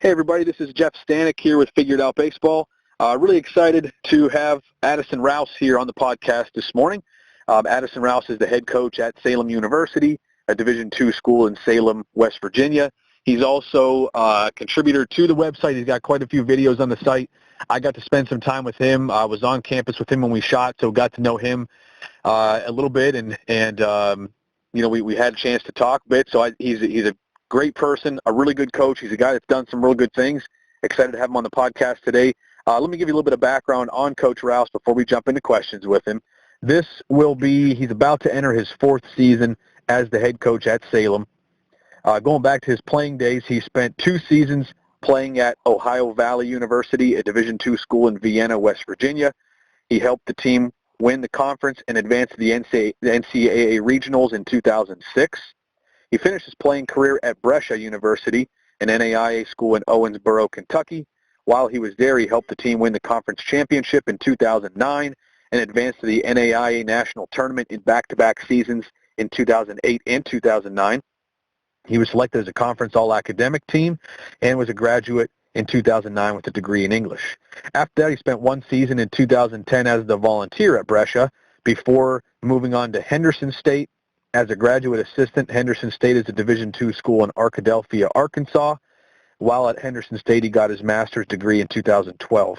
Hey everybody, this is Jeff Stanek here with Figured Out Baseball. Really excited to have Addison Rouse here on the podcast this morning. Addison Rouse is the head coach at Salem University, a Division II school in Salem, West Virginia. He's also a contributor to the website. He's got quite a few videos on the site. I got to spend some time with him. I was on campus with him when we shot, so got to know him a little bit, and we had a chance to talk a bit. So he's a great person, a really good coach. He's a guy that's done some real good things. Excited to have him on the podcast today. Let me give you a little bit of background on Coach Rouse before we jump into questions with him. He's about to enter his fourth season as the head coach at Salem. Going back to his playing days, he spent 2 seasons playing at Ohio Valley University, a Division II school in Vienna, West Virginia. He helped the team win the conference and advance to the NCAA regionals in 2006. He finished his playing career at Brescia University, an NAIA school in Owensboro, Kentucky. While he was there, he helped the team win the conference championship in 2009 and advance to the NAIA national tournament in back-to-back seasons in 2008 and 2009. He was selected as a conference all-academic team and was a graduate in 2009 with a degree in English. After that, he spent 1 season in 2010 as the volunteer at Brescia before moving on to Henderson State as a graduate assistant. Henderson State is a Division II school in Arkadelphia, Arkansas. While at Henderson State, he got his master's degree in 2012.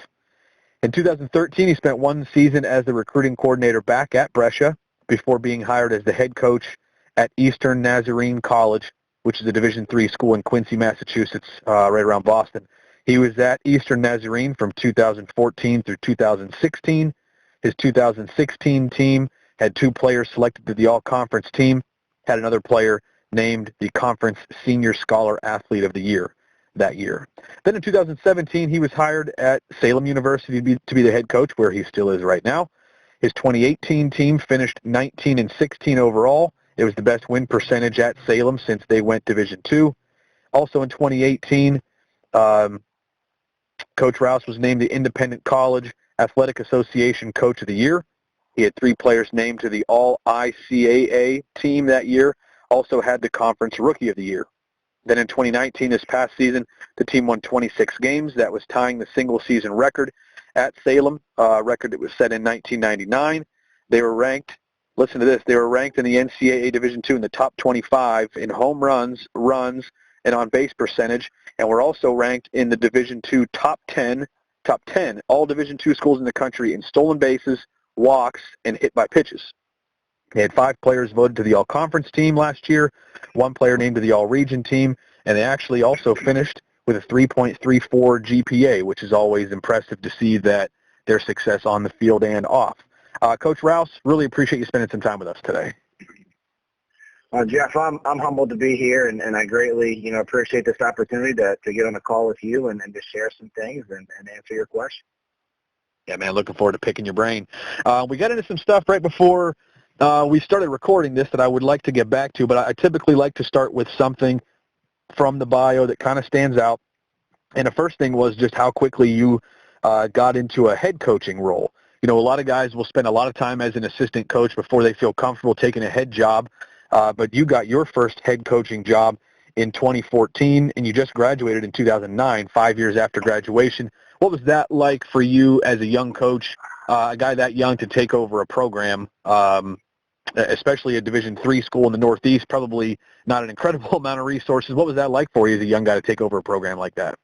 In 2013, he spent 1 season as the recruiting coordinator back at Brescia before being hired as the head coach at Eastern Nazarene College, which is a Division III school in Quincy, Massachusetts, right around Boston. He was at Eastern Nazarene from 2014 through 2016. His 2016 team had 2 players selected to the all-conference team, had another player named the Conference Senior Scholar Athlete of the Year that year. Then in 2017, he was hired at Salem University to be the head coach, where he still is right now. His 2018 team finished 19-16 overall. It was the best win percentage at Salem since they went Division II. Also in 2018, Coach Rouse was named the Independent College Athletic Association Coach of the Year. He had 3 players named to the All-ICAA team that year, also had the Conference Rookie of the Year. Then in 2019, this past season, the team won 26 games. That was tying the single-season record at Salem, a record that was set in 1999. They were ranked, listen to this, they were ranked in the NCAA Division II in the top 25 in home runs, and on-base percentage, and were also ranked in the Division II top 10, all Division II schools in the country in stolen bases, walks, and hit by pitches. They had 5 players voted to the all-conference team last year, 1 player named to the all-region team, and they actually also finished with a 3.34 GPA, which is always impressive to see that their success on the field and off. Coach Rouse, really appreciate you spending some time with us today. Jeff, I'm humbled to be here, and I greatly appreciate this opportunity to get on a call with you and to share some things and answer your question. Yeah, man, looking forward to picking your brain. We got into some stuff right before we started recording this that I would like to get back to, but I typically like to start with something from the bio that kind of stands out. And the first thing was just how quickly you got into a head coaching role. A lot of guys will spend a lot of time as an assistant coach before they feel comfortable taking a head job, but you got your first head coaching job in 2014, and you just graduated in 2009, 5 years after graduation. What was that like for you as a young coach, a guy that young to take over a program, especially a Division III school in the Northeast, probably not an incredible amount of resources? What was that like for you as a young guy to take over a program like that?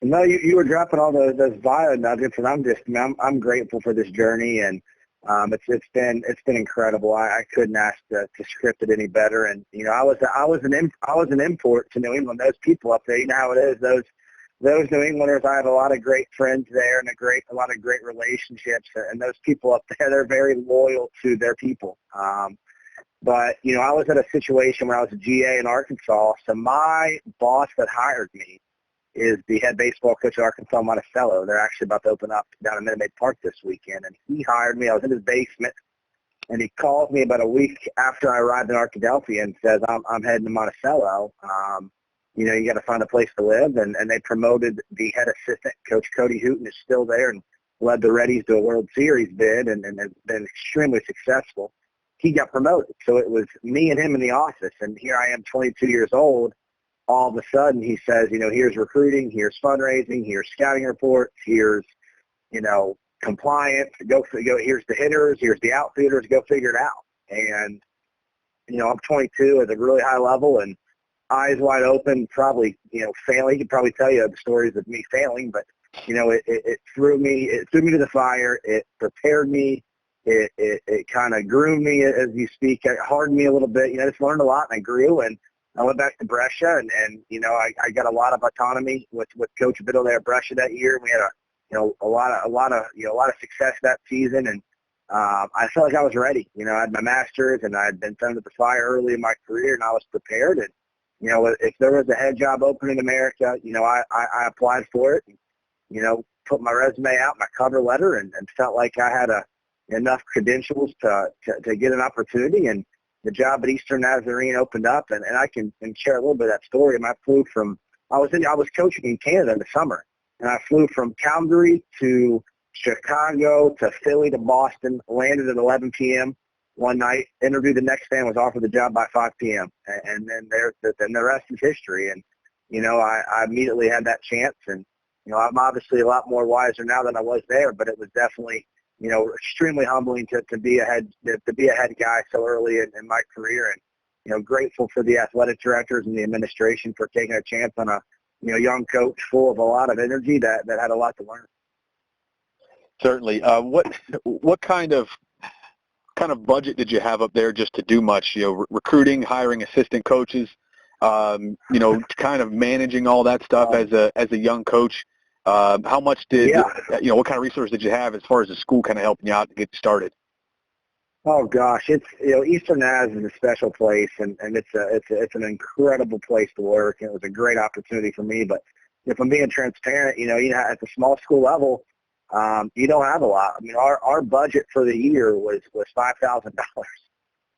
No, you were dropping all those bio nuggets, and I'm grateful for this journey, and it's been incredible. I couldn't ask to script it any better, and I was an import to New England. Those people up there, you know how it is. Those New Englanders, I have a lot of great friends there and a lot of great relationships. And those people up there, they're very loyal to their people. But I was at a situation where I was a GA in Arkansas. So my boss that hired me is the head baseball coach at Arkansas Monticello. They're actually about to open up down in Minute Maid Park this weekend. And he hired me. I was in his basement. And he called me about a week after I arrived in Arkadelphia and says, I'm heading to Monticello. You got to find a place to live, and they promoted the head assistant, Coach Cody Hooten, is still there and led the Reddies to a World Series bid and has been extremely successful. He got promoted, so it was me and him in the office, and here I am, 22 years old, all of a sudden he says, here's recruiting, here's fundraising, here's scouting reports, here's, compliance, go, here's the hitters, here's the outfielders, go figure it out. And, I'm 22 at a really high level and eyes wide open, probably, failing. He could probably tell you the stories of me failing, but, it threw me to the fire. It prepared me. It kind of groomed me, as you speak. It hardened me a little bit. I just learned a lot, and I grew. And I went back to Brescia, and I got a lot of autonomy with Coach Biddle there at Brescia that year. We had a lot of success that season, and I felt like I was ready. I had my master's, and I had been thrown to the fire early in my career, and I was prepared. And if there was a head job open in America, I applied for it. And, put my resume out, my cover letter, and felt like I had enough credentials to get an opportunity. And the job at Eastern Nazarene opened up, and I can share a little bit of that story. And I flew from I was coaching in Canada in the summer, and I flew from Calgary to Chicago to Philly to Boston, landed at 11 p.m. one night, interviewed the next day, and was offered the job by 5 p.m. And then the rest is history. And I immediately had that chance, and I'm obviously a lot more wiser now than I was there, but it was definitely extremely humbling to be a head guy so early in my career, and grateful for the athletic directors and the administration for taking a chance on a young coach full of a lot of energy that had a lot to learn. Certainly. What kind of budget did you have up there just to do much? Recruiting, hiring assistant coaches, kind of managing all that stuff as a young coach. How much did what kind of resources did you have as far as the school kind of helping you out to get you started? Oh gosh, it's Eastern Naz is a special place, and it's an incredible place to work, and it was a great opportunity for me. But if I'm being transparent, at the small school level, you don't have a lot. I mean, our budget for the year was $5,000,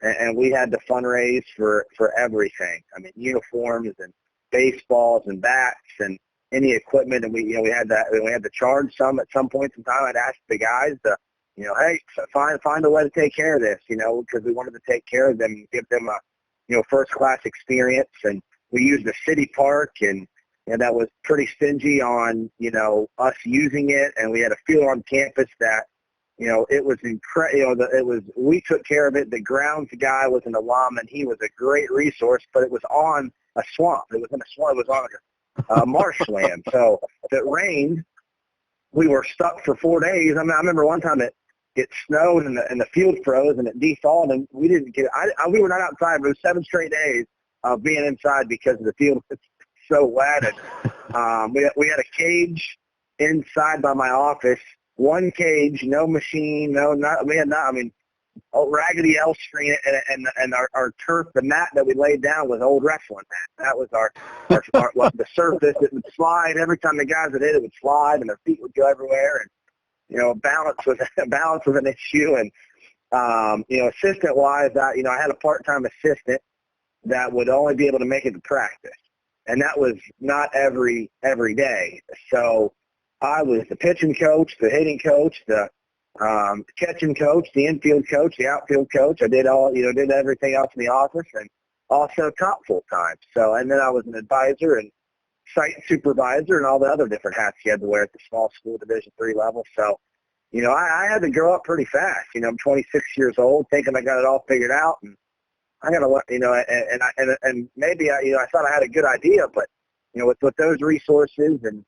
and we had to fundraise for everything. I mean, uniforms and baseballs and bats and any equipment, and we had to charge some at some points in time. I'd ask the guys to, hey, find a way to take care of this, because we wanted to take care of them and give them a first class experience. And we used the city park, and that was pretty stingy on us using it. And we had a field on campus that it was we took care of it. The grounds guy was an alum, and he was a great resource, but it was on a swamp. It was in a swamp. It was on marshland. So if it rained, we were stuck for 4 days. I mean, I remember one time it snowed and the field froze and it de-thawed, and we didn't get we were not outside. It was 7 straight days of being inside because of the field was so wet. And we had a cage inside by my office, one cage, no machine, raggedy L string, and our turf, the mat that we laid down was old wrestling mat. That was our the surface. It would slide every time the guys would hit. It would slide, and their feet would go everywhere. And balance was an issue. And assistant wise, I had a part-time assistant that would only be able to make it to practice, and that was not every day. So I was the pitching coach, the hitting coach, the catching coach, the infield coach, the outfield coach. I did did everything else in the office, and also taught full time. So, and then I was an advisor and site supervisor and all the other different hats you had to wear at the small school Division III level. So, I had to grow up pretty fast. I'm 26 years old, thinking I got it all figured out, and I got to, and maybe I thought I had a good idea, but with those resources and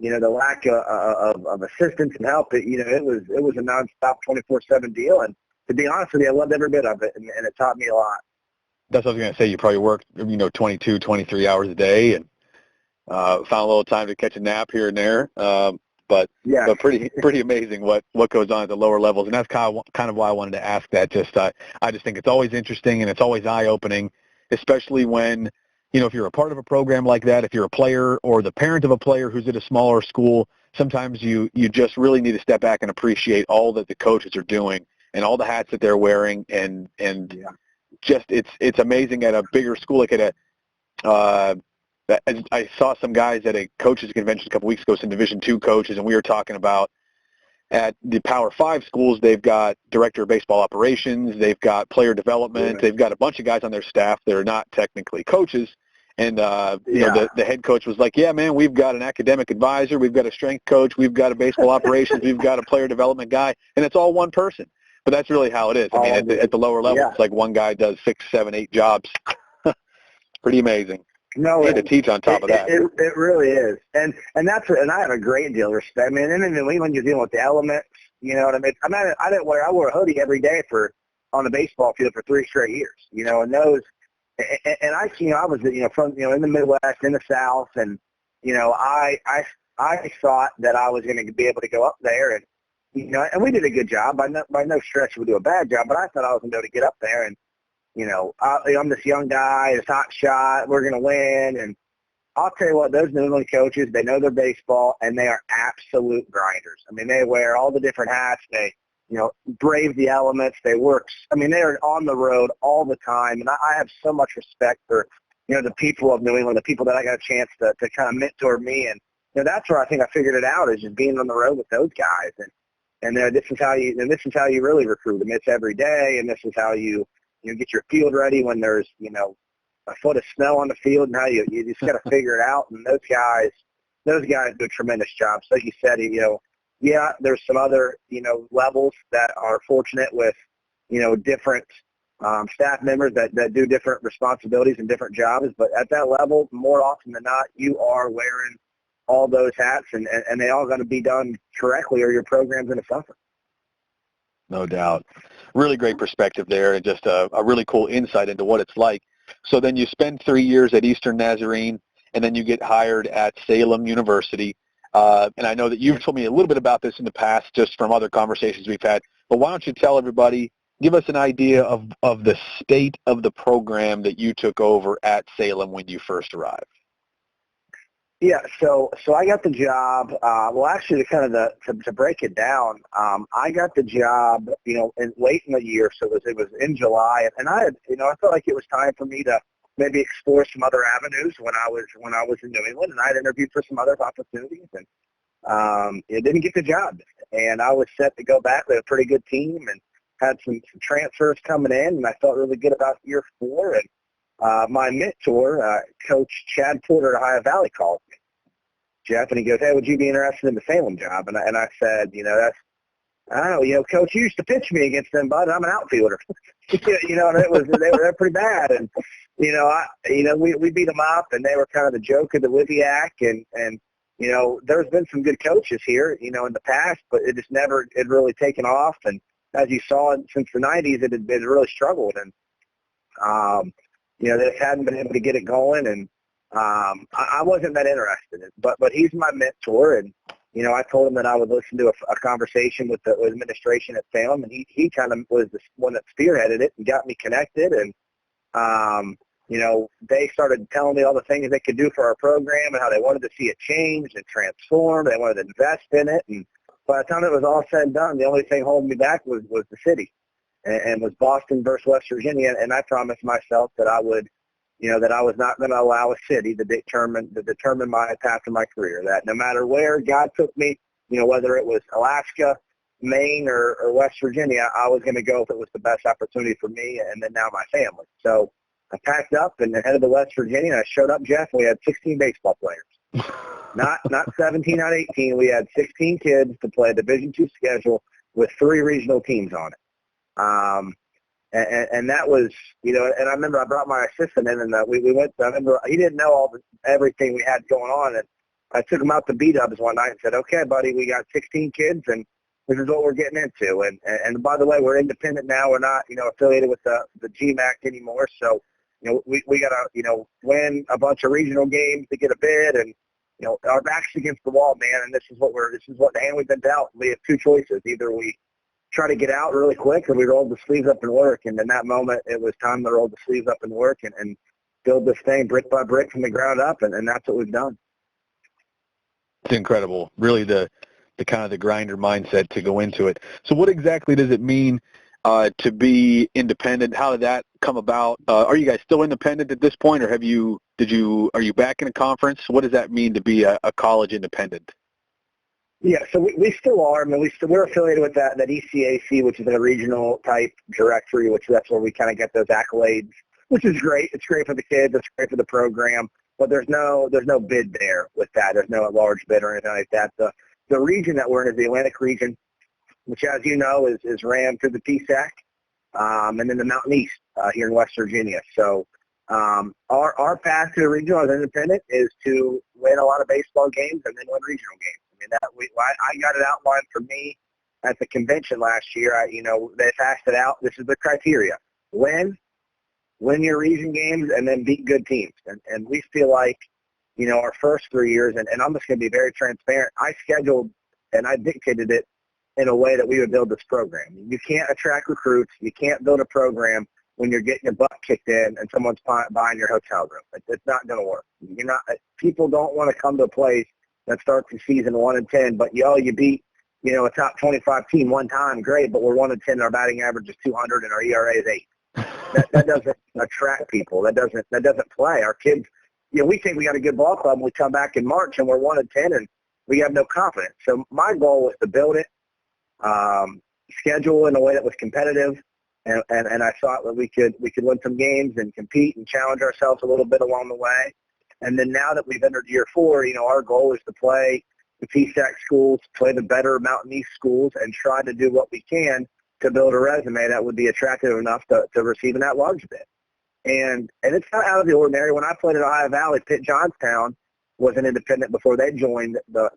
the lack of assistance and help, it was a nonstop 24/7 deal. And to be honest with you, I loved every bit of it, and it taught me a lot. That's what I was going to say. You probably worked, 22, 23 hours a day, and found a little time to catch a nap here and there. But pretty amazing what goes on at the lower levels, and that's kind of why I wanted to ask that. I just think it's always interesting and it's always eye-opening, especially when if you're a part of a program like that, if you're a player or the parent of a player who's at a smaller school, sometimes you just really need to step back and appreciate all that the coaches are doing and all the hats that they're wearing, and just it's amazing at a bigger school like at I saw some guys at a coaches convention a couple weeks ago, some Division II coaches, and we were talking about at the Power 5 schools, they've got director of baseball operations, they've got player development, they've got a bunch of guys on their staff that are not technically coaches, And, the head coach was like, yeah, man, we've got an academic advisor. We've got a strength coach. We've got a baseball operations. We've got a player development guy. And it's all one person. But that's really how it is. I mean, at the lower level, it's like one guy does 6, 7, 8 jobs. Pretty amazing. No, to teach on top of that. It really is. And I have a great deal of respect. I mean, and in New England, you're dealing with the elements. You know what I mean? I wore a hoodie every day on the baseball field for 3 straight years. And those. And I was, from, in the Midwest, in the South, and, I thought that I was going to be able to go up there and, and we did a good job. By no stretch would we do a bad job, but I thought I was going to be able to get up there and, I'm this young guy, this hot shot, we're going to win. And I'll tell you what, those New England coaches, they know their baseball, and they are absolute grinders. I mean, they wear all the different hats. They, brave the elements. They work. I mean, they are on the road all the time. And I have so much respect for, the people of New England, the people that I got a chance to kind of mentor me. And, that's where I think I figured it out, is just being on the road with those guys. And this is how you really recruit them. It's every day, and this is how you get your field ready when there's, a foot of snow on the field, and how you just got to figure it out. And those guys do a tremendous job. So like you said, there's some other, levels that are fortunate with, different staff members that do different responsibilities and different jobs. But at that level, more often than not, you are wearing all those hats, and they all got to be done correctly, or your program's going to suffer. No doubt. Really great perspective there, and just a really cool insight into what it's like. So then you spend 3 years at Eastern Nazarene, and then you get hired at Salem University. And I know that you've told me a little bit about this in the past, just from other conversations we've had. But why don't you tell everybody, give us an idea of the state of the program that you took over at Salem when you first arrived. Yeah, so I got the job. Actually, to break it down, I got the job, late in the year. So it was in July, and I had, I felt like it was time for me to maybe explore some other avenues when I was in New England, and I had interviewed for some other opportunities, and it didn't get the job. And I was set to go back. We had a pretty good team, and had some transfers coming in, and I felt really good about year 4. And my mentor, Coach Chad Porter at Ohio Valley, called me, Jeff, and he goes, "Hey, would you be interested in the Salem job?" And I said, I don't know, Coach, you used to pitch me against them, bud. I'm an outfielder. And they're pretty bad. And we beat them up, and they were kind of the joke of the Wibbiac. And there's been some good coaches here, in the past, but it just never had really taken off. And as you saw, since the 90s, it had really struggled. And they hadn't been able to get it going, and I wasn't that interested in it. But he's my mentor, and I told him that I would listen to a conversation with the administration at Salem, and he kind of was the one that spearheaded it and got me connected. And they started telling me all the things they could do for our program and how they wanted to see it change and transform. They wanted to invest in it, and by the time it was all said and done, the only thing holding me back was the city. And was Boston versus West Virginia, and I promised myself that I would, that I was not going to allow a city to determine my path in my career. That no matter where God took me, whether it was Alaska, Maine, or West Virginia, I was going to go if it was the best opportunity for me and then now my family. So I packed up and headed to West Virginia, and I showed up, Jeff, and we had 16 baseball players. Not 17 out of 18. We had 16 kids to play a Division II schedule with 3 regional teams on it. And that was, and I remember I brought my assistant in, and we went, I remember he didn't know everything we had going on, and I took him out to B-dubs one night and said, "Okay, buddy, we got 16 kids, and this is what we're getting into." And by the way, we're independent now. We're not, affiliated with the GMAC anymore. So, we got to, win a bunch of regional games to get a bid, and, our back's against the wall, man. And this is what the hand we've been dealt. We have 2 choices. Either we try to get out really quick, or we rolled the sleeves up and work. And in that moment, it was time to roll the sleeves up and work and build this thing brick by brick from the ground up. And that's what we've done. It's incredible. Really the kind of the grinder mindset to go into it. So what exactly does it mean to be independent? How did that come about? Are you guys still independent at this point, or are you back in a conference? What does that mean to be a college independent? Yeah, so we still are. I mean, we're affiliated with that ECAC, which is a regional type directory, which that's where we kind of get those accolades which is great. It's great for the kids. It's great for the program. But there's no bid there with that. There's no large bid or anything like that. The region that we're in is the Atlantic region, which, as you know, is ran through the PSAC, and then the Mountain East here in West Virginia. So our path to the regional as independent is to win a lot of baseball games and then win regional games. I mean, I got it outlined for me at the convention last year. They passed it out. This is the criteria: win your region games, and then beat good teams. And we feel like, our first 3 years, and I'm just going to be very transparent, I scheduled and I dictated it in a way that we would build this program. You can't attract recruits. You can't build a program when you're getting your butt kicked in and someone's buying your hotel room. It's not going to work. People don't want to come to a place that starts the season 1-10, but you beat, a top 25 team one time, great, but we're 1-10 and our batting average is 200 and our ERA is 8. That doesn't attract people. That doesn't play. Our kids, we think we got a good ball club and we come back in March and we're 1-10 and we have no confidence. So my goal was to build it, schedule in a way that was competitive, and I thought that we could win some games and compete and challenge ourselves a little bit along the way. And then now that we've entered year 4, our goal is to play the PSAC schools, play the better Mountain East schools, and try to do what we can to build a resume that would be attractive enough to receive an at-large bid. And it's not out of the ordinary. When I played at Ohio Valley, Pitt Johnstown was an independent before they joined the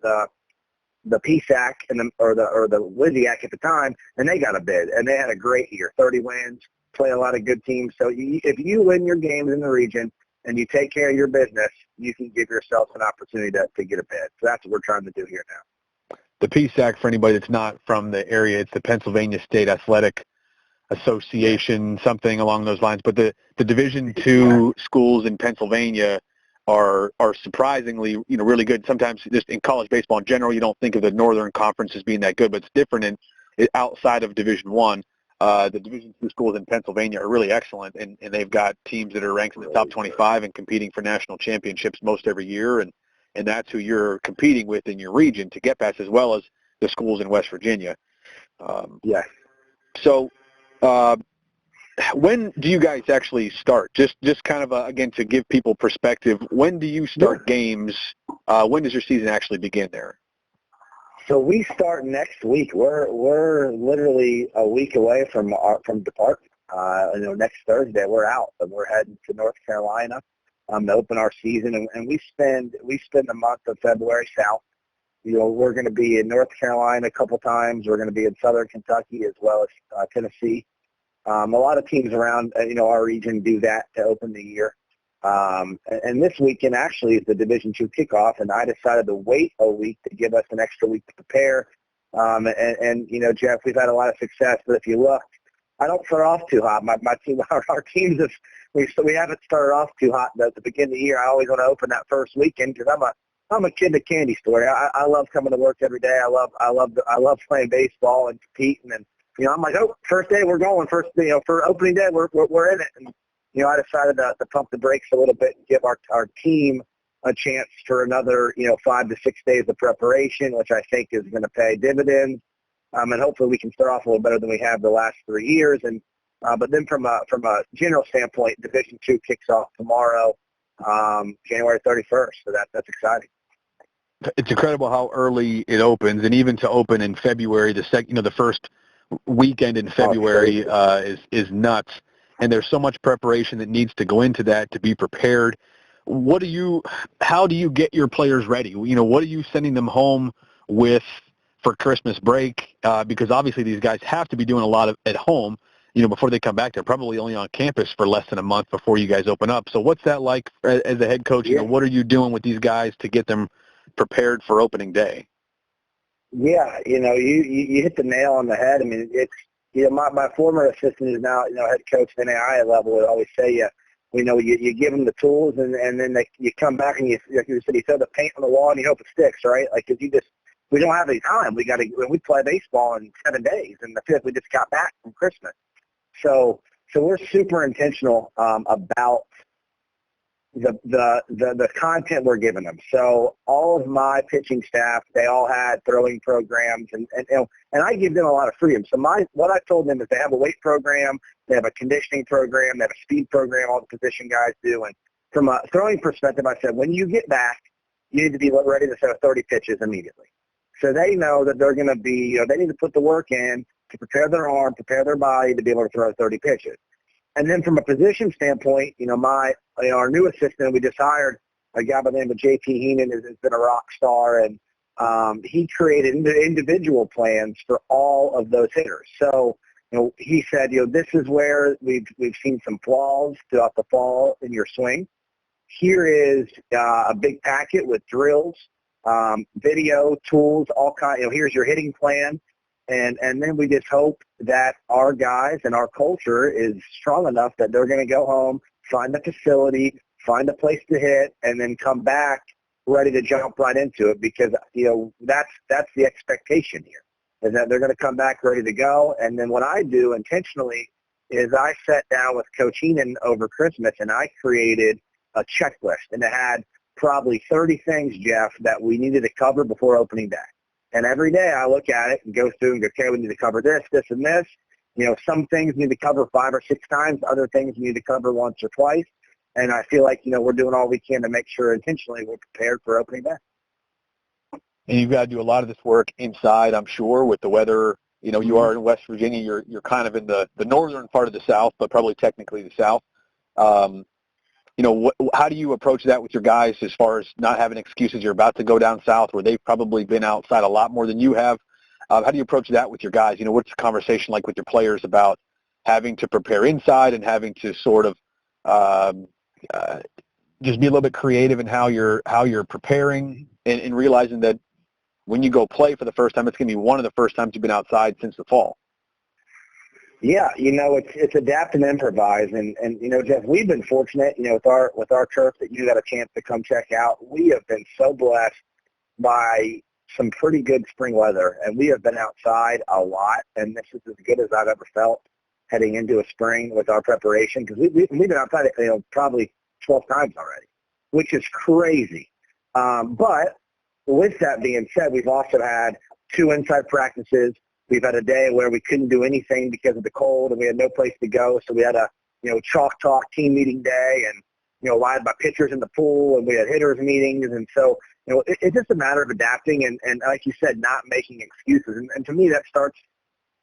PSAC or the WYSIAC at the time, and they got a bid, and they had a great year, 30 wins, play a lot of good teams. So if you win your games in the region and you take care of your business, you can give yourself an opportunity to get a bid. So that's what we're trying to do here now. The PSAC, for anybody that's not from the area, it's the Pennsylvania State Athletic Association, something along those lines. But the Division II schools in Pennsylvania are surprisingly, really good. Sometimes just in college baseball in general, you don't think of the Northern Conference as being that good, but it's different outside of Division I. The Division II schools in Pennsylvania are really excellent, and they've got teams that are ranked in the top 25 and competing for national championships most every year, and that's who you're competing with in your region to get past, as well as the schools in West Virginia. Yes. So when do you guys actually start? Just kind of, again, to give people perspective, when do you start games? When does your season actually begin there? So we start next week. We're literally a week away from departure. Next Thursday we're out and we're heading to North Carolina to open our season, and we spend the month of February south. We're going to be in North Carolina a couple times. We're going to be in Southern Kentucky as well as Tennessee. A lot of teams around our region do that to open the year. And this weekend actually is the Division II kickoff, and I decided to wait a week to give us an extra week to prepare. Jeff, we've had a lot of success, but if you look, I don't start off too hot. My team, our teams, we haven't started off too hot at the beginning of the year. I always want to open that first weekend because I'm a kid in a candy store. I love coming to work every day. I love playing baseball and competing, and I'm like, oh, first day we're going. For opening day we're in it. And I decided to pump the brakes a little bit and give our team a chance for another 5 to 6 days of preparation, which I think is going to pay dividends. And hopefully we can start off a little better than we have the last 3 years. And but then from a general standpoint, Division II kicks off tomorrow, January 31st. So that's exciting. It's incredible how early it opens, and even to open in February, the first weekend in February is nuts. And there's so much preparation that needs to go into that to be prepared. How do you get your players ready? What are you sending them home with for Christmas break? Because obviously these guys have to be doing a lot at home, before they come back. They're probably only on campus for less than a month before you guys open up. So what's that like as a head coach? Yeah. What are you doing with these guys to get them prepared for opening day? Yeah, you hit the nail on the head. I mean, it's, my former assistant is now, head coach at the NAIA level would always say, you give them the tools and then you come back and like you said, you throw the paint on the wall and you hope it sticks, right? Like, if we don't have any time. We play baseball in 7 days, and I feel like we just got back from Christmas. So we're super intentional about the content we're giving them. So all of my pitching staff, they all had throwing programs, and I give them a lot of freedom. So what I told them is they have a weight program, they have a conditioning program, they have a speed program, all the position guys do. And from a throwing perspective, I said, when you get back, you need to be ready to throw 30 pitches immediately. So they know that they're going to be, they need to put the work in to prepare their arm, prepare their body to be able to throw 30 pitches. And then from a position standpoint, our new assistant, we just hired a guy by the name of JP Heenan, has been a rock star, and he created individual plans for all of those hitters. So, he said, this is where we've seen some flaws throughout the fall in your swing. Here is a big packet with drills, video, tools, all kinds. Here's your hitting plan. And then we just hope that our guys and our culture is strong enough that they're going to go home, find the facility, find a place to hit, and then come back ready to jump right into it, because, that's the expectation here, is that they're going to come back ready to go. And then what I do intentionally is I sat down with Coach Heenan over Christmas, and I created a checklist, and it had probably 30 things, Jeff, that we needed to cover before opening day. And every day I look at it and go through and go, okay, we need to cover this, this, and this. Some things need to cover 5 or 6 times. Other things we need to cover once or twice. And I feel like, we're doing all we can to make sure intentionally we're prepared for opening day. And you've got to do a lot of this work inside, I'm sure, with the weather. You are in West Virginia. You're kind of in the northern part of the South, but probably technically the South. How do you approach that with your guys as far as not having excuses? You're about to go down south where they've probably been outside a lot more than you have. How do you approach that with your guys? What's the conversation like with your players about having to prepare inside and having to sort of just be a little bit creative in how you're preparing and realizing that when you go play for the first time, it's going to be one of the first times you've been outside since the fall? Yeah, it's adapt and improvise, and Jeff, we've been fortunate, with our turf that you got a chance to come check out. We have been so blessed by some pretty good spring weather, and we have been outside a lot, and this is as good as I've ever felt heading into a spring with our preparation, because we've been outside, probably 12 times already, which is crazy. But with that being said, we've also had 2 inside practices. We've had a day where we couldn't do anything because of the cold, and we had no place to go. So we had a, chalk talk team meeting day, and, I had my pitchers in the pool, and we had hitters meetings. And so, it's just a matter of adapting and like you said, not making excuses. And to me, that starts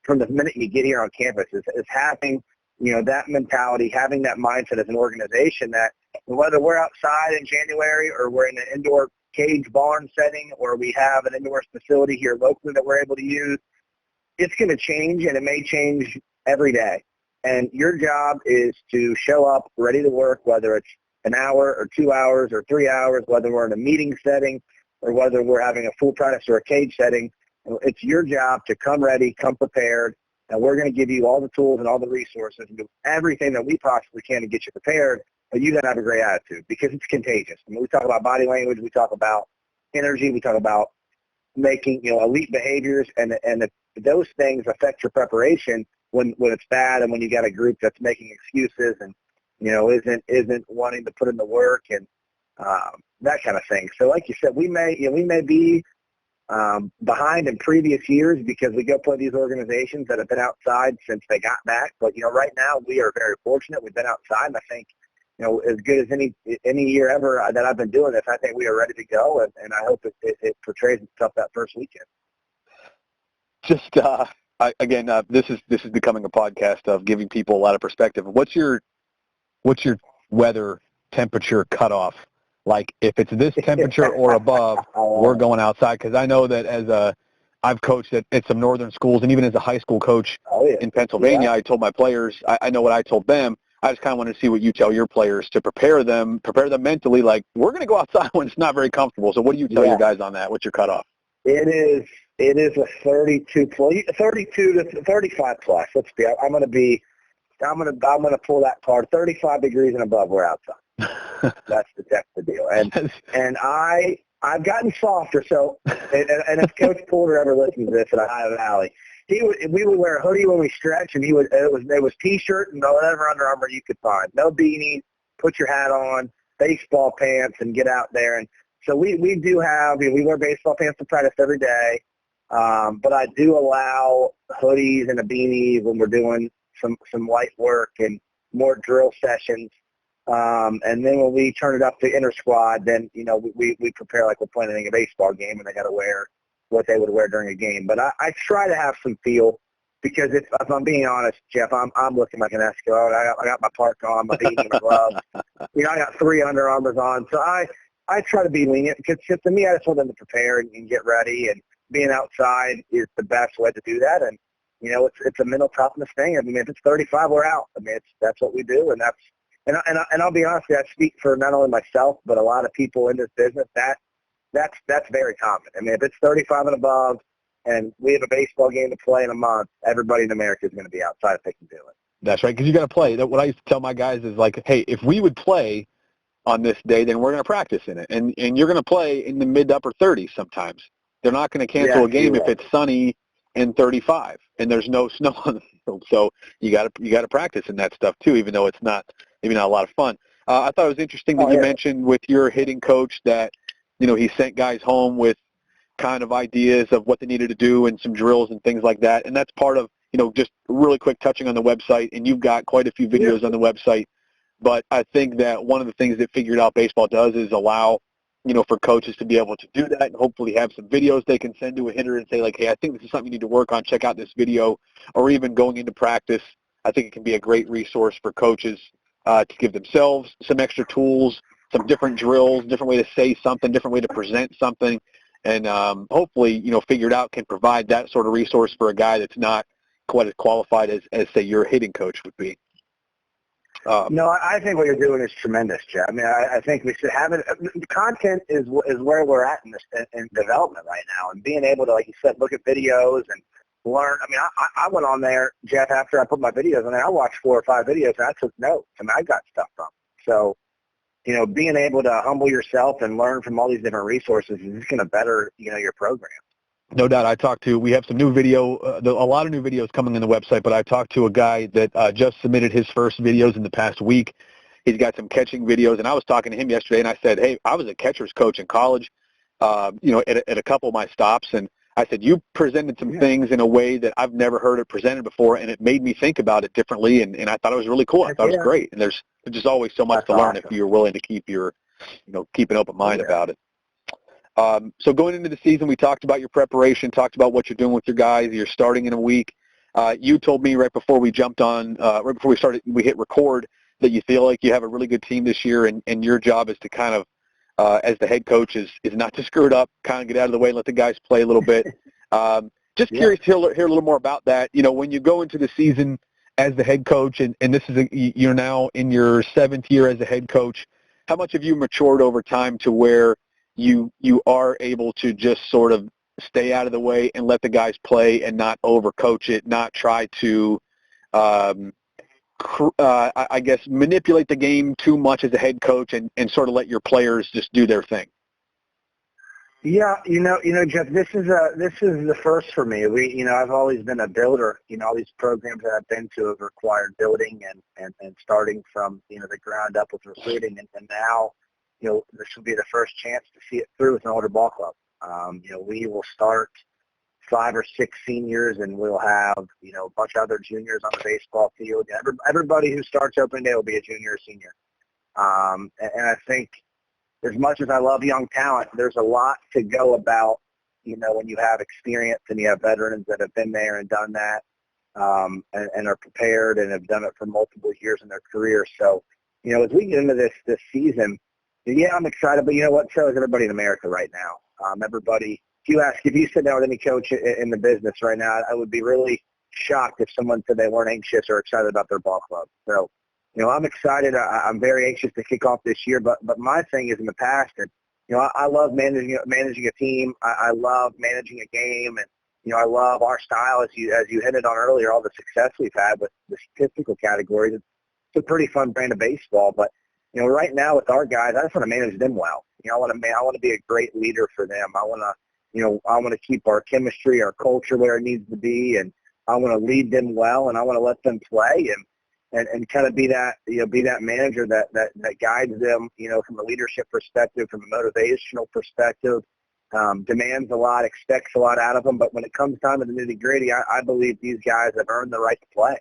from the minute you get here on campus is having, that mentality, having that mindset as an organization that whether we're outside in January or we're in an indoor cage barn setting or we have an indoor facility here locally that we're able to use, it's going to change, and it may change every day. And your job is to show up ready to work, whether it's an hour or 2 hours or 3 hours, whether we're in a meeting setting or whether we're having a full practice or a cage setting. It's your job to come ready, come prepared, and we're going to give you all the tools and all the resources and do everything that we possibly can to get you prepared, but you got to have a great attitude because it's contagious. We talk about body language, we talk about energy, we talk about making, elite behaviors, and those things affect your preparation when it's bad and when you got a group that's making excuses and, isn't wanting to put in the work and that kind of thing. So like you said, we may be behind in previous years because we go play these organizations that have been outside since they got back. But, right now we are very fortunate. We've been outside, and I think, as good as any year ever that I've been doing this, I think we are ready to go, and I hope it portrays itself that first weekend. Just this is becoming a podcast of giving people a lot of perspective. What's your weather temperature cutoff? Like, if it's this temperature or above, we're going outside. Because I know that I've coached at some northern schools, and even as a high school coach in Pennsylvania, I told my players, I know what I told them. I just kind of want to see what you tell your players to prepare them mentally. Like, we're going to go outside when it's not very comfortable. So what do you tell your guys on that? What's your cutoff? It is a 32 to 35 plus. I'm going to pull that card. 35 degrees and above, we're outside. That's the deal. And I've gotten softer. So, and if Coach Porter ever listens to this at Ohio Valley, we would wear a hoodie when we stretch, and it was T-shirt and whatever Under Armour you could find. No beanies. Put your hat on. baseball pants and get out there. And so we do have, we wear baseball pants to practice every day. But I do allow hoodies and a beanie when we're doing some light work and more drill sessions. And then when we turn it up to inter squad, then, we prepare like we're playing a baseball game, and they got to wear what they would wear during a game. But I try to have some feel, because if I'm being honest, Jeff, I'm looking like an Eskimo. I got my park on, my beanie, my gloves. I got 3 Under Armours on. So I try to be lenient, because to me, I just want them to prepare and get ready, and being outside is the best way to do that. And, it's a mental toughness thing. I mean, if it's 35, we're out. I mean, that's what we do, and and I'll be honest with you, I speak for not only myself, but a lot of people in this business. That's very common. I mean, if it's 35 and above, and we have a baseball game to play in a month, everybody in America is going to be outside if they can do it. That's right, because you got to play. What I used to tell my guys is like, hey, if we would play on this day, then we're going to practice in it, and you're going to play in the mid to upper 30s sometimes. They're not going to cancel a game if it's sunny and 35 and there's no snow on the field. So you got to practice in that stuff too, even though it's maybe not a lot of fun. I thought it was interesting that you mentioned with your hitting coach that he sent guys home with kind of ideas of what they needed to do and some drills and things like that. And that's part of just really quick touching on the website. And you've got quite a few videos on the website. But I think that one of the things that Figured Out Baseball does is allow, for coaches to be able to do that and hopefully have some videos they can send to a hitter and say, like, hey, I think this is something you need to work on. Check out this video. Or even going into practice, I think it can be a great resource for coaches to give themselves some extra tools, some different drills, different way to say something, different way to present something. And hopefully, Figured Out can provide that sort of resource for a guy that's not quite as qualified as say, your hitting coach would be. No, I think what you're doing is tremendous, Jeff. I mean, I think we should have it. The content is where we're at in development right now, and being able to, like you said, look at videos and learn. I mean, I went on there, Jeff, after I put my videos on there. I watched 4 or 5 videos, and I took notes. I mean, I got stuff from them. So, being able to humble yourself and learn from all these different resources is just going to better, your program. No doubt. We have some new video, a lot of new videos coming on the website, but I talked to a guy that just submitted his first videos in the past week. He's got some catching videos, and I was talking to him yesterday, and I said, hey, I was a catcher's coach in college, at a couple of my stops, and I said, you presented some things in a way that I've never heard it presented before, and it made me think about it differently, and I thought it was really cool. I thought it was great, and there's just always so much to learn if you're willing to keep keep an open mind about it. So going into the season, we talked about your preparation, talked about what you're doing with your guys. You're starting in a week. You told me right before we jumped on, right before we hit record, that you feel like you have a really good team this year, and your job is to kind of, as the head coach, is not to screw it up, kind of get out of the way and let the guys play a little bit. Just curious to hear a little more about that. When you go into the season as the head coach, and this is you're now in your 7th year as a head coach, how much have you matured over time to where you are able to just sort of stay out of the way and let the guys play and not overcoach it, not try to, I guess, manipulate the game too much as a head coach and sort of let your players just do their thing? Yeah, Jeff, this is the first for me. I've always been a builder. All these programs that I've been to have required building and starting from, the ground up with recruiting. And now, this will be the first chance to see it through with an older ball club. We will start 5 or 6 seniors, and we'll have, a bunch of other juniors on the baseball field. Everybody who starts opening day will be a junior or senior. And I think as much as I love young talent, there's a lot to go about, when you have experience and you have veterans that have been there and done that, and are prepared and have done it for multiple years in their career. So, as we get into this season, yeah, I'm excited, but you know what? So is everybody in America right now. Everybody, if you sit down with any coach in the business right now, I would be really shocked if someone said they weren't anxious or excited about their ball club. So, I'm excited. I'm very anxious to kick off this year, but my thing is in the past, and, I love managing a team. I love managing a game, and, I love our style, as you hinted on earlier, all the success we've had with the statistical categories. It's a pretty fun brand of baseball, but right now with our guys, I just want to manage them well. I want to be a great leader for them. I want to keep our chemistry, our culture where it needs to be, and I want to lead them well, and I want to let them play. And and kind of be that manager that guides them, from a leadership perspective, from a motivational perspective, demands a lot, expects a lot out of them. But when it comes down to the nitty gritty, I believe these guys have earned the right to play.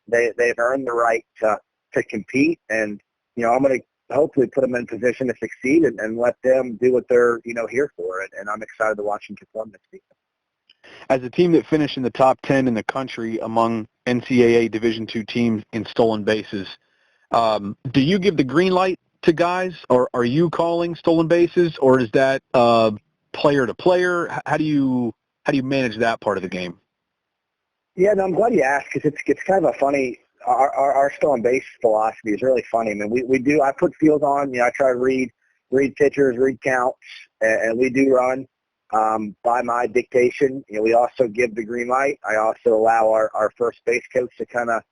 They've earned the right to compete, and I'm going to hopefully put them in position to succeed and let them do what they're here for. And I'm excited to watch them perform this season. As a team that finished in the top 10 in the country among NCAA Division II teams in stolen bases, do you give the green light to guys, or are you calling stolen bases, or is that player to player? How do you manage that part of the game? Yeah, no, I'm glad you asked, because it's kind of a funny. Our stolen base philosophy is really funny. I mean, we do. I put fields on. I try to read pitchers, read counts, and we do run by my dictation. We also give the green light. I also allow our first base coach to kind of,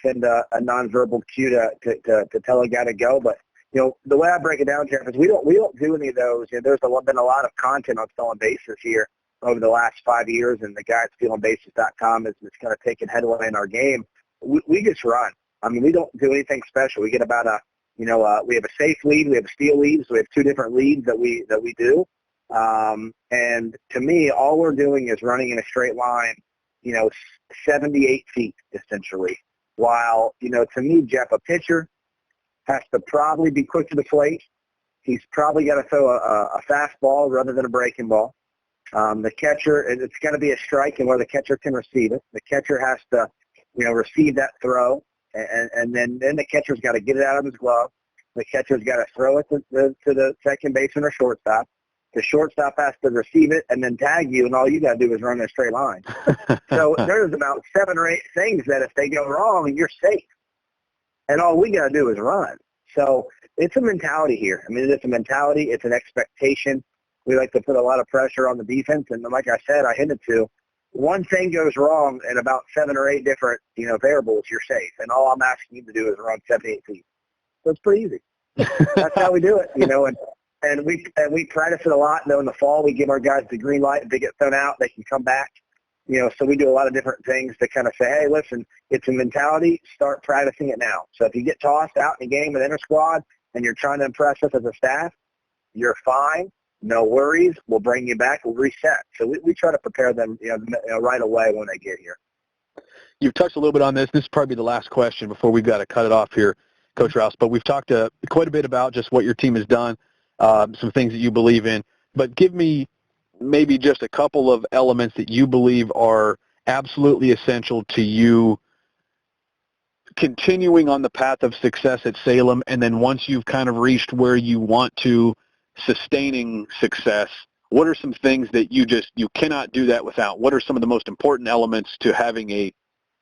send a nonverbal cue to tell a guy to go. But the way I break it down, Jeff, is we don't do any of those. There's been a lot of content on stolen bases here over the last 5 years, and the guys at stealinbases.com is kind of taking headway in our game. We just run. I mean, we don't do anything special. We get about we have a safe lead, we have a steal lead, so we have two different leads that we do. And to me, all we're doing is running in a straight line, 78 feet essentially. While, to me, Jeff, a pitcher has to probably be quick to the plate. He's probably got to throw a fastball rather than a breaking ball. The catcher, it's got to be a strike and where the catcher can receive it. The catcher has to, receive that throw, and then the catcher's got to get it out of his glove. The catcher's got to throw it to the second baseman or shortstop. The shortstop has to receive it and then tag you, and all you got to do is run in a straight line. So there's about 7 or 8 things that if they go wrong, you're safe. And all we got to do is run. So it's a mentality here. I mean, it's a mentality. It's an expectation. We like to put a lot of pressure on the defense. And like I said, I hinted to, one thing goes wrong in about 7 or 8 different, variables, you're safe. And all I'm asking you to do is run 78 feet. So it's pretty easy. That's how we do it, And we practice it a lot. In the fall, we give our guys the green light. If they get thrown out, they can come back. So we do a lot of different things to kind of say, hey, listen, it's a mentality. Start practicing it now. So if you get tossed out in a game with inter squad and you're trying to impress us as a staff, you're fine. No worries. We'll bring you back. We'll reset. So we try to prepare them right away when they get here. You've touched a little bit on this. This is probably the last question before we've got to cut it off here, Coach Rouse. But we've talked quite a bit about just what your team has done, some things that you believe in. But give me maybe just a couple of elements that you believe are absolutely essential to you continuing on the path of success at Salem, and then once you've kind of reached where you want to, sustaining success. What are some things that you cannot do that without? What are some of the most important elements to having a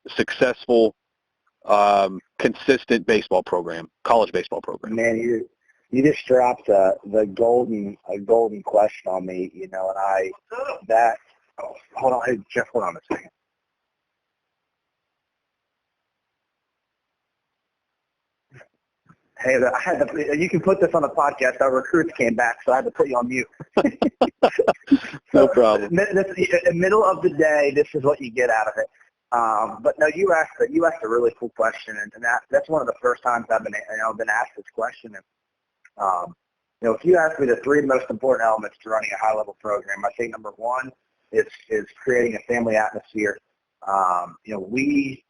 successful, consistent baseball program, college baseball program? Man, you just dropped the golden question on me, and hold on, hey, Jeff, hold on a second. Hey, you can put this on the podcast. Our recruits came back, so I had to put you on mute. No problem. In the middle of the day, this is what you get out of it. But no, you asked a really cool question, and that's one of the first times I've been asked this question. And if you ask me the 3 most important elements to running a high-level program, I think number 1 is creating a family atmosphere. We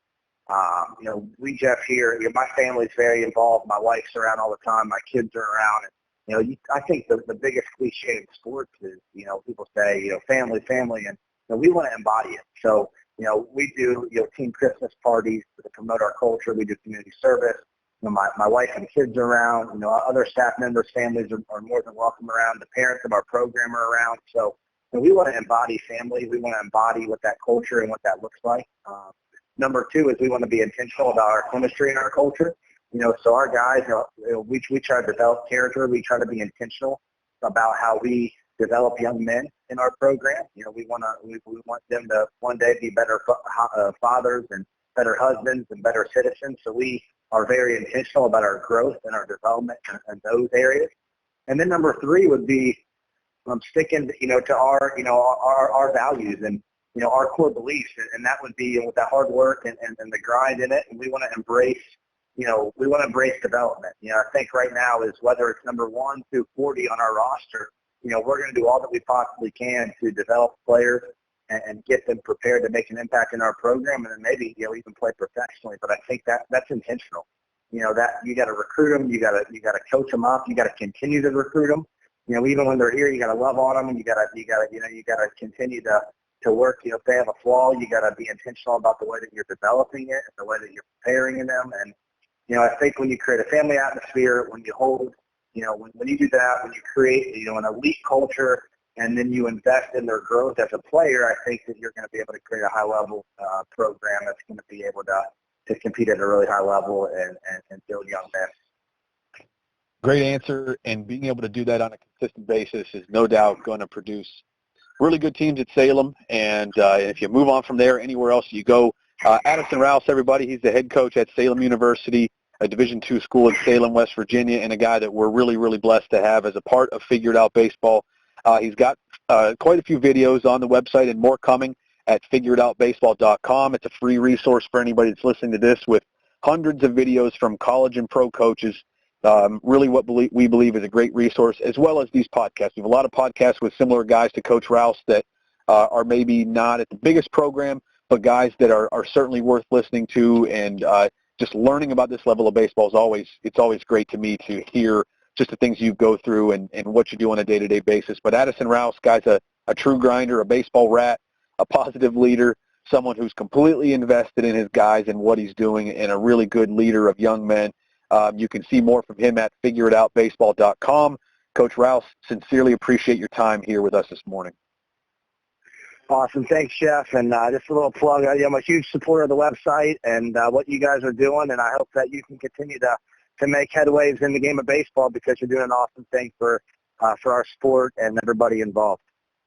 Jeff here, my family's very involved. My wife's around all the time. My kids are around. And, I think the biggest cliche in sports is, people say, family, and we want to embody it. So, we do, team Christmas parties to promote our culture. We do community service. My wife and kids are around. Other staff members' families are more than welcome around. The parents of our program are around. So, we want to embody family. We want to embody what that culture and what that looks like. Number 2 is we want to be intentional about our chemistry and our culture. So our guys, we try to develop character. We try to be intentional about how we develop young men in our program. We want them to one day be better fathers and better husbands and better citizens. So we are very intentional about our growth and our development in those areas. And then number 3 would be sticking, to our values. And our core beliefs, and that would be with that hard work and the grind in it, and we want to embrace, we want to embrace development. I think right now is whether it's number 1 through 40 on our roster, we're going to do all that we possibly can to develop players and get them prepared to make an impact in our program, and then maybe, even play professionally. But I think that's intentional. That you got to recruit them, you got to coach them up, you got to continue to recruit them. Even when they're here, you got to love on them, and you got to continue to work. If they have a flaw, you got to be intentional about the way that you're developing it and the way that you're preparing them. And I think when you create a family atmosphere, when you hold, when you do that, when you create, an elite culture, and then you invest in their growth as a player, I think that you're going to be able to create a high-level program that's going to be able to compete at a really high level and build young men. Great answer, and being able to do that on a consistent basis is no doubt going to produce really good teams at Salem. And if you move on from there, anywhere else you go, Addison Rouse, everybody, he's the head coach at Salem University, a Division II school in Salem, West Virginia, and a guy that we're really, really blessed to have as a part of Figured Out Baseball. He's got quite a few videos on the website and more coming at figuredoutbaseball.com. It's a free resource for anybody that's listening to this, with hundreds of videos from college and pro coaches. Really what we believe is a great resource, as well as these podcasts. We have a lot of podcasts with similar guys to Coach Rouse that are maybe not at the biggest program, but guys that are certainly worth listening to, and just learning about this level of baseball it's always great to me to hear just the things you go through and what you do on a day-to-day basis. But Addison Rouse, guy's a true grinder, a baseball rat, a positive leader, someone who's completely invested in his guys and what he's doing, and a really good leader of young men. You can see more from him at figureitoutbaseball.com. Coach Rouse, sincerely appreciate your time here with us this morning. Awesome. Thanks, Jeff. And just a little plug. I'm a huge supporter of the website and what you guys are doing, and I hope that you can continue to make headways in the game of baseball, because you're doing an awesome thing for our sport and everybody involved.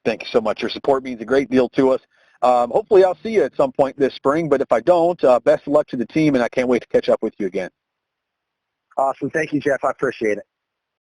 Thank you so much. Your support means a great deal to us. Hopefully I'll see you at some point this spring, but if I don't, best of luck to the team, and I can't wait to catch up with you again. Awesome. Thank you, Jeff. I appreciate it.